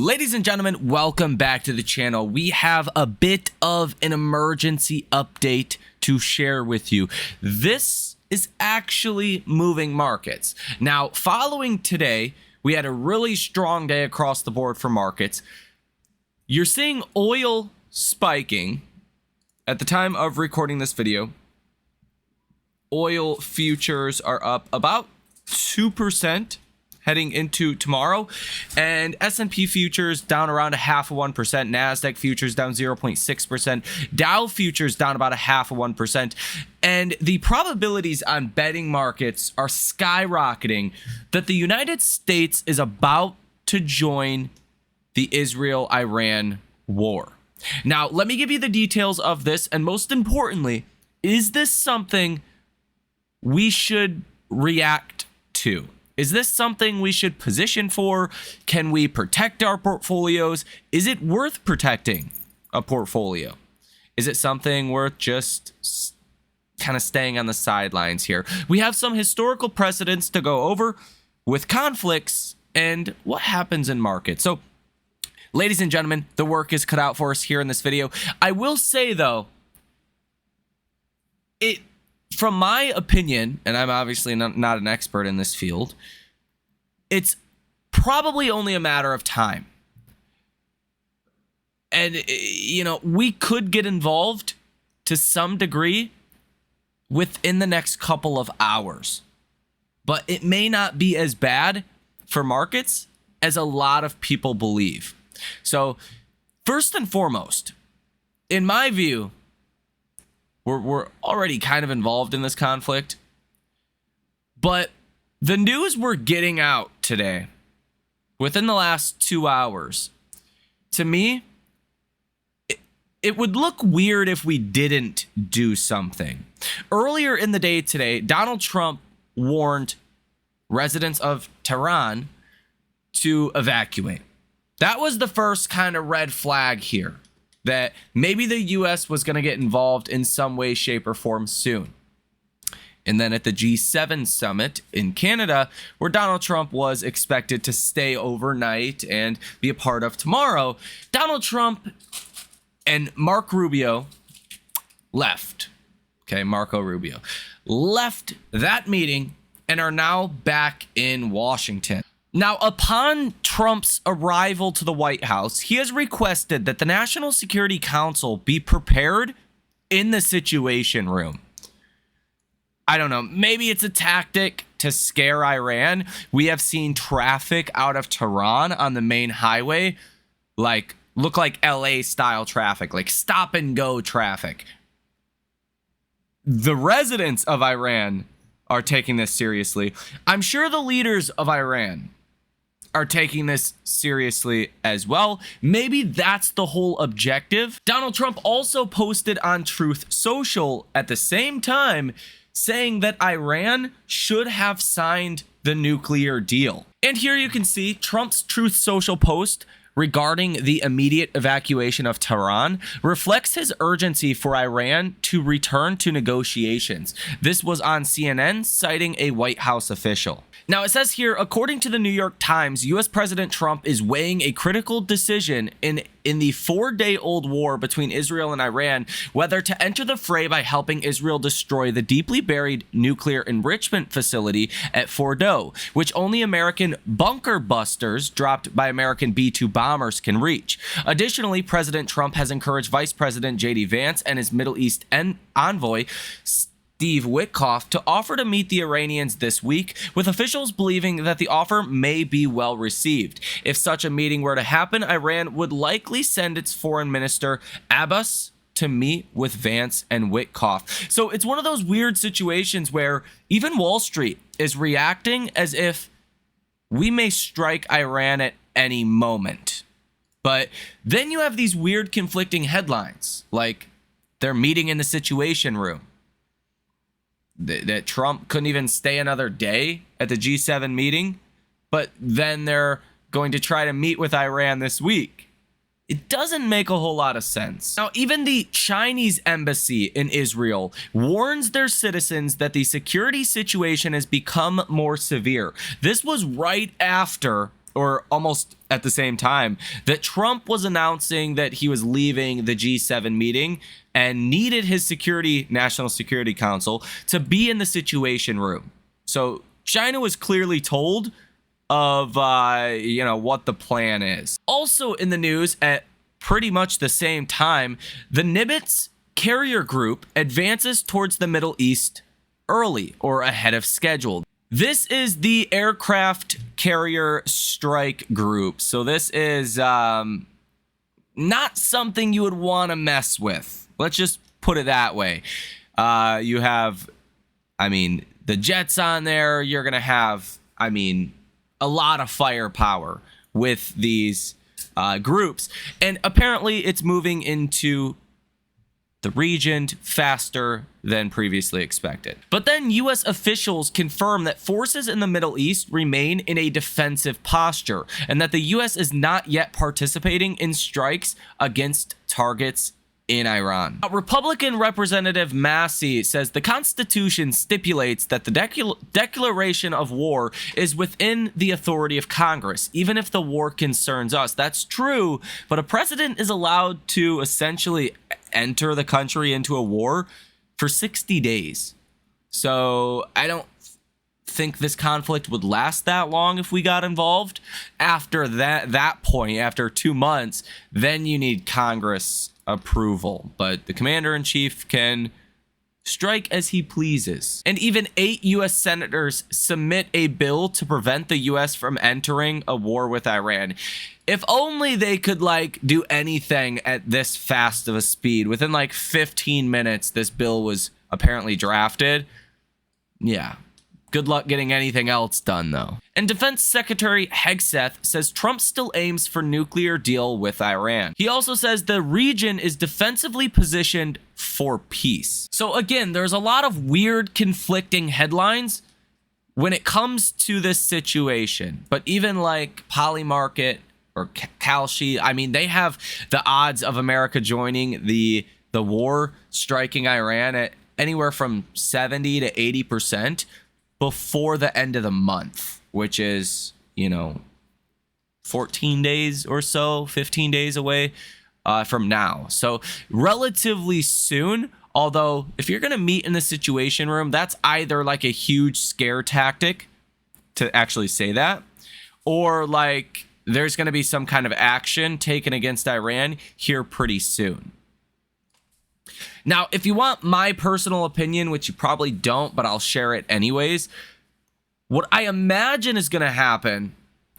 Ladies and gentlemen, welcome back to the channel. We have a bit of an emergency update to share with you. This is actually moving markets. Now, following today, we had a really strong day across the board for markets. You're seeing oil spiking at the time of recording this video. Oil futures are up about 2% heading into tomorrow, and S&P futures down around 0.5%, NASDAQ futures down 0.6%, Dow futures down about 0.5%, and the probabilities on betting markets are skyrocketing that the United States is about to join the Israel-Iran war. Now, let me give you the details of this, and most importantly, is this something we should react to? Is this something we should position for? Can we protect our portfolios? Is it worth protecting a portfolio? Is it something worth just kind of staying on the sidelines here? We have some historical precedents to go over with conflicts and what happens in markets. So, ladies and gentlemen, the work is cut out for us here in this video. I will say, though, from my opinion, and I'm obviously not an expert in this field, it's probably only a matter of time. And, you know, we could get involved to some degree within the next couple of hours. But it may not be as bad for markets as a lot of people believe. So, first and foremost, in my view, we're already kind of involved in this conflict, but the news we're getting out today, within the last 2 hours, to me, it would look weird if we didn't do something. Earlier in the day today, Donald Trump warned residents of Tehran to evacuate. That was the first kind of red flag here, that maybe the U.S. was going to get involved in some way, shape, or form soon. And then at the G7 summit in Canada, where Donald Trump was expected to stay overnight and be a part of tomorrow, Donald Trump and Marco Rubio left. Okay, Marco Rubio left that meeting and are now back in Washington. Now, upon Trump's arrival to the White House, he has requested that the National Security Council be prepared in the Situation Room. I don't know, maybe it's a tactic to scare Iran. We have seen traffic out of Tehran on the main highway, look like LA style traffic, like stop and go traffic. The residents of Iran are taking this seriously. I'm sure the leaders of Iran are taking this seriously as well. Maybe that's the whole objective. Donald Trump also posted on Truth Social at the same time saying that Iran should have signed the nuclear deal. And here you can see Trump's Truth Social post regarding the immediate evacuation of Tehran reflects his urgency for Iran to return to negotiations. This was on CNN, citing a White House official. Now, it says here, according to the New York Times, U.S. President Trump is weighing a critical decision in the 4-day-old war between Israel and Iran, whether to enter the fray by helping Israel destroy the deeply buried nuclear enrichment facility at Fordo, which only American bunker busters dropped by American B-2 bombers can reach. Additionally, President Trump has encouraged Vice President J.D. Vance and his Middle East envoy, Steve Witkoff, to offer to meet the Iranians this week, with officials believing that the offer may be well received. If such a meeting were to happen, Iran would likely send its foreign minister, Abbas, to meet with Vance and Witkoff. So it's one of those weird situations where even Wall Street is reacting as if we may strike Iran at any moment. But then you have these weird conflicting headlines, like they're meeting in the Situation Room, that Trump couldn't even stay another day at the G7 meeting, but then they're going to try to meet with Iran this week. It doesn't make a whole lot of sense. Now, even the Chinese embassy in Israel warns their citizens that the security situation has become more severe. This was right after, or almost at the same time that Trump was announcing that he was leaving the G7 meeting and needed his National Security Council to be in the Situation Room. So China was clearly told of, what the plan is. Also in the news at pretty much the same time, the Nimitz carrier group advances towards the Middle East early or ahead of schedule. This is the aircraft carrier strike group. So this is not something you would want to mess with. Let's just put it that way. You have, the jets on there. You're going to have, a lot of firepower with these groups. And apparently it's moving into the region faster than previously expected. But then U.S. officials confirm that forces in the Middle East remain in a defensive posture and that the U.S. is not yet participating in strikes against targets in Iran. Republican Representative Massey says the Constitution stipulates that the declaration of war is within the authority of Congress, even if the war concerns us. That's true, but a president is allowed to essentially enter the country into a war for 60 days. So I don't think this conflict would last that long if we got involved. After that point, after 2 months, then you need Congress approval, but the commander-in-chief can strike as he pleases. And even 8 U.S. senators submit a bill to prevent the U.S. from entering a war with Iran. If only they could do anything at this fast of a speed. Within 15 minutes, this bill was apparently drafted. Yeah. Good luck getting anything else done, though. And Defense Secretary Hegseth says Trump still aims for nuclear deal with Iran. He also says the region is defensively positioned for peace. So again, there's a lot of weird conflicting headlines when it comes to this situation. But even Polymarket or Kalshi, they have the odds of America joining the war, striking Iran at anywhere from 70 to 80%. Before the end of the month, which is, 14 days or so, 15 days away from now. So relatively soon, although if you're going to meet in the Situation Room, that's either a huge scare tactic to actually say that, or there's going to be some kind of action taken against Iran here pretty soon. Now, if you want my personal opinion, which you probably don't, but I'll share it anyways, what I imagine is going to happen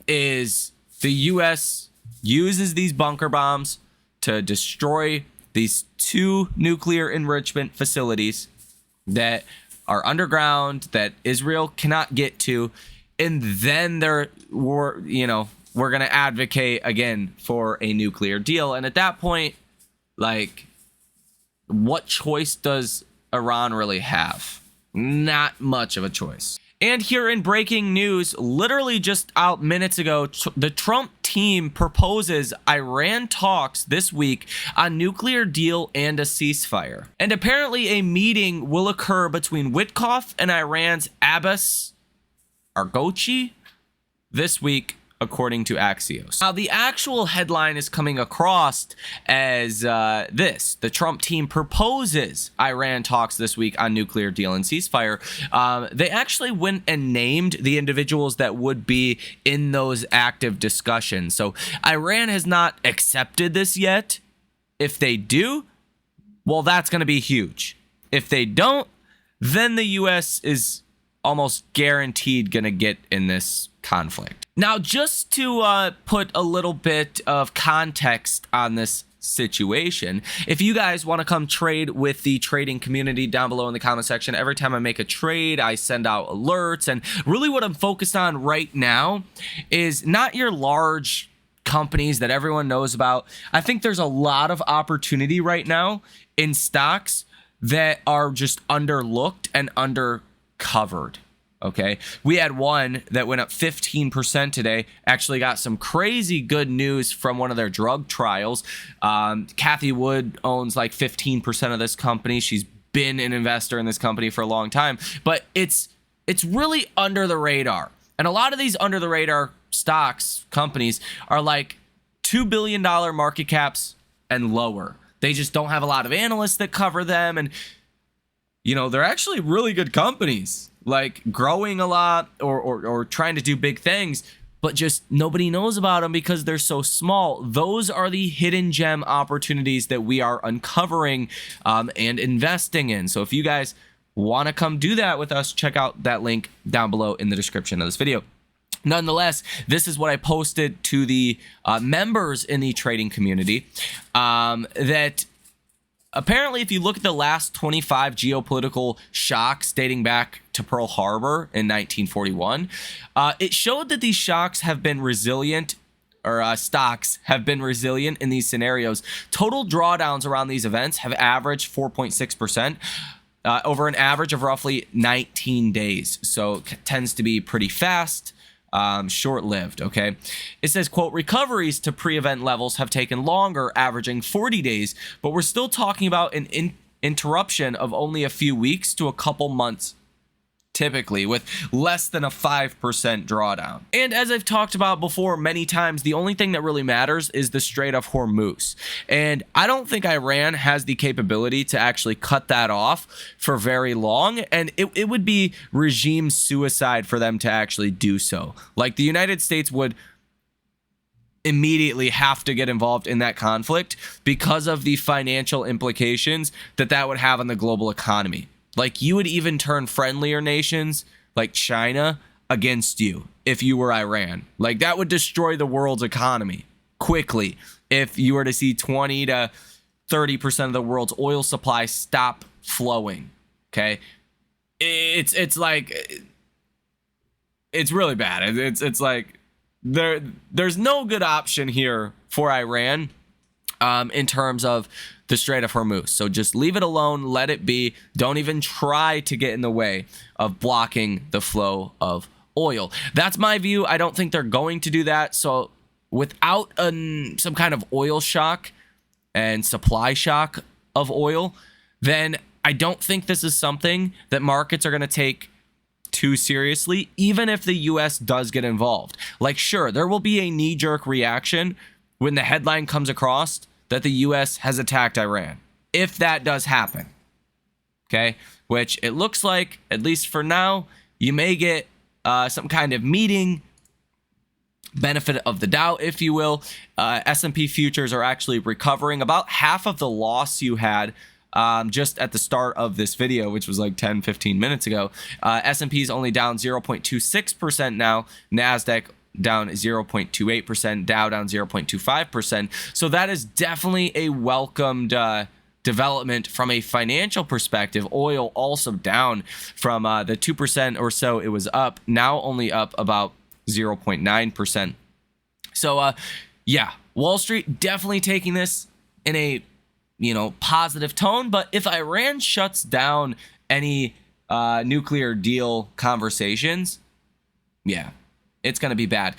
is the U.S. uses these bunker bombs to destroy these 2 nuclear enrichment facilities that are underground that Israel cannot get to, and then we're going to advocate again for a nuclear deal. And at that point, what choice does Iran really have? Not much of a choice. And here in breaking news, literally just out minutes ago, the Trump team proposes Iran talks this week on nuclear deal and a ceasefire. And apparently a meeting will occur between Witkoff and Iran's Abbas Araghchi this week, according to Axios. Now, the actual headline is coming across as this. The Trump team proposes Iran talks this week on nuclear deal and ceasefire. They actually went and named the individuals that would be in those active discussions. So Iran has not accepted this yet. If they do, well, that's going to be huge. If they don't, then the U.S. is almost guaranteed going to get in this conflict. Now, just to put a little bit of context on this situation, if you guys want to come trade with the trading community down below in the comment section, every time I make a trade, I send out alerts. And really what I'm focused on right now is not your large companies that everyone knows about. I think there's a lot of opportunity right now in stocks that are just underlooked and undercovered. Okay, we had one that went up 15% today. Actually got some crazy good news from one of their drug trials. Kathy Wood owns 15% of this company. She's been an investor in this company for a long time, but it's really under the radar. And a lot of these under the radar stocks, companies, are like $2 billion market caps and lower. They just don't have a lot of analysts that cover them. And, they're actually really good companies, like growing a lot or trying to do big things, but just nobody knows about them because they're so small. Those are the hidden gem opportunities that we are uncovering and investing in. So if you guys want to come do that with us, check out that link down below in the description of this video. Nonetheless, this is what I posted to the members in the trading community, that apparently, if you look at the last 25 geopolitical shocks dating back to Pearl Harbor in 1941, it showed that these shocks have been resilient, or stocks have been resilient in these scenarios. Total drawdowns around these events have averaged 4.6%. Over an average of roughly 19 days. So it tends to be pretty fast, short-lived, okay? It says, quote, recoveries to pre-event levels have taken longer, averaging 40 days, but we're still talking about an interruption of only a few weeks to a couple months, typically, with less than a 5% drawdown. And as I've talked about before many times, the only thing that really matters is the Strait of Hormuz. And I don't think Iran has the capability to actually cut that off for very long. And it would be regime suicide for them to actually do so. Like, the United States would immediately have to get involved in that conflict because of the financial implications that would have on the global economy. Like, you would even turn friendlier nations like China against you if you were Iran. Like, that would destroy the world's economy quickly if you were to see 20 to 30% of the world's oil supply stop flowing. Okay, it's like, it's really bad. It's like there's no good option here for Iran in terms of the Strait of Hormuz. So just leave it alone, let it be. Don't even try to get in the way of blocking the flow of oil. That's my view. I don't think they're going to do that. So without some kind of oil shock and supply shock of oil, then I don't think this is something that markets are going to take too seriously, even if the US does get involved. Like, sure, there will be a knee-jerk reaction when the headline comes across that the US has attacked Iran, if that does happen, okay? Which it looks like, at least for now, you may get some kind of meeting, benefit of the doubt, if you will. S&P futures are actually recovering about half of the loss you had just at the start of this video, which was like 10-15 minutes ago. S&P is only down 0.26% now. NASDAQ down 0.28%, Dow down 0.25%. So that is definitely a welcomed development from a financial perspective. Oil also down from the 2% or so it was up, now only up about 0.9%. So yeah, Wall Street definitely taking this in a positive tone. But if Iran shuts down any nuclear deal conversations, yeah, it's going to be bad.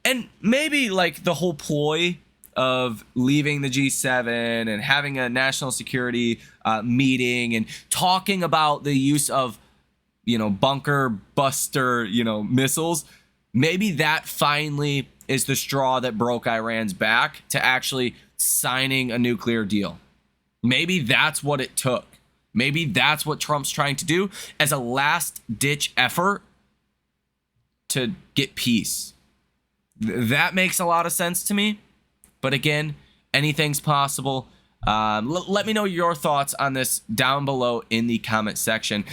And maybe like the whole ploy of leaving the G7 and having a national security meeting and talking about the use of, bunker buster, missiles, maybe that finally is the straw that broke Iran's back to actually signing a nuclear deal. Maybe that's what it took. Maybe that's what Trump's trying to do as a last-ditch effort to get peace. That makes a lot of sense to me. But again, anything's possible. Let me know your thoughts on this down below in the comment section.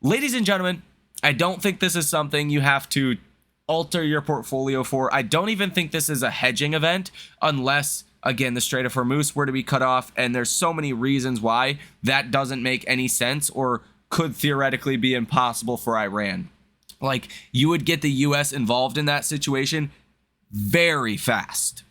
Ladies and gentlemen, I don't think this is something you have to alter your portfolio for. I don't even think this is a hedging event unless, again, the Strait of Hormuz were to be cut off. And there's so many reasons why that doesn't make any sense or could theoretically be impossible for Iran. Like, you would get the US involved in that situation very fast.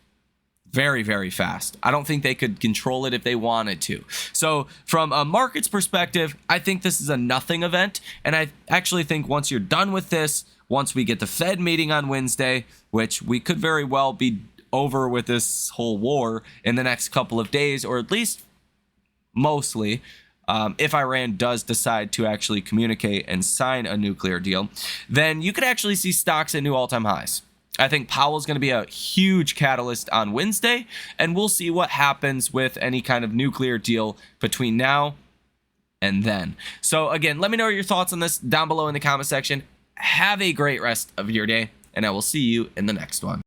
Very, very fast. I don't think they could control it if they wanted to. So from a market's perspective, I think this is a nothing event. And I actually think once you're done with this, once we get the Fed meeting on Wednesday, which we could very well be over with this whole war in the next couple of days, or at least mostly, if Iran does decide to actually communicate and sign a nuclear deal, then you could actually see stocks at new all-time highs. I think Powell's going to be a huge catalyst on Wednesday, and we'll see what happens with any kind of nuclear deal between now and then. So again, let me know your thoughts on this down below in the comment section. Have a great rest of your day, and I will see you in the next one.